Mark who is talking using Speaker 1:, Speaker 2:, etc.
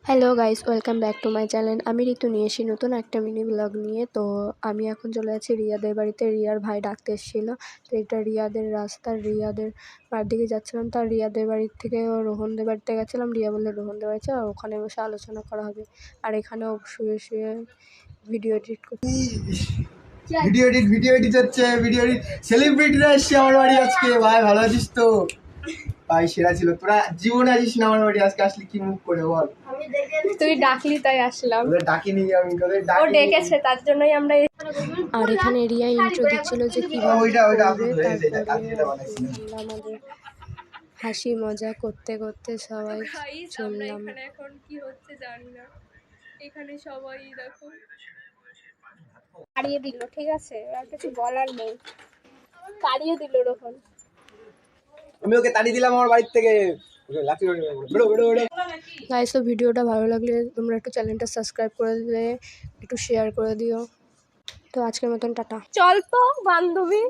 Speaker 1: Hello guys, welcome back to my channel. আমি ঋতু নিয়ে এসেছি নতুন একটা মিনি ব্লগ নিয়ে। তো আমি এখন চলে যাচ্ছি রিয়াদের বাড়িতে। রিয়ার ভাই ডাকতে এসেছিলো। তো এটা রিয়াদের রাস্তা, রিয়াদের বাড়ির দিকে যাচ্ছিলাম। তার রিয়াদের বাড়ির থেকে রোহনদের বাড়িতে গেছিলাম। রিয়া বললো রোহনদের বাড়িতে ওখানে বসে আলোচনা করা হবে। আর এখানেও শুয়ে শুয়ে ভিডিও এডিট করছি।
Speaker 2: ভিডিও এডিট হচ্ছে। ভিডিও এডিট সেলিব্রিটিরা এসছে আমার বাড়ি আজকে। ভাই ভালো আছিস তো? ভাই সেরা ছিল। তোরা জীবনে আসিস না আমার বাড়ি, আজকে আসলি কি মুখ করে বল?
Speaker 1: তুই ডাকলি তাই আসলাম।
Speaker 2: তোদের ডাকিনি আমি, তোদের
Speaker 1: ও ডেকেছে তার জন্যই আমরা। আর এখানে রিয়া ইন্ট্রো দিচ্ছিল যে কিভাবে
Speaker 2: ওইটা
Speaker 1: করবে।
Speaker 2: আপলোড হয়ে গেছে, এটা কালকে যেটা বানাইছি।
Speaker 1: আমরা আমাদের হাসি মজা করতে করতে সবাই চললাম।
Speaker 3: এখানে এখন কি হচ্ছে জানি না। এখানে সবাই দেখো
Speaker 1: তাড়িয়ে দিল, ঠিক আছে, আর কিছু বলার নেই। তাড়িয়ে দিল রোহন।
Speaker 2: আমি ওকে তাড়িয়ে দিলাম আমার বাড়ির থেকে।
Speaker 1: গাইস, তো ভিডিওটা ভালো লাগলে তোমরা একটু চ্যানেলটা সাবস্ক্রাইব করে দিলে, একটু শেয়ার করে দিও। তো আজকের মতন টাটা। চল তো বান্ধবী।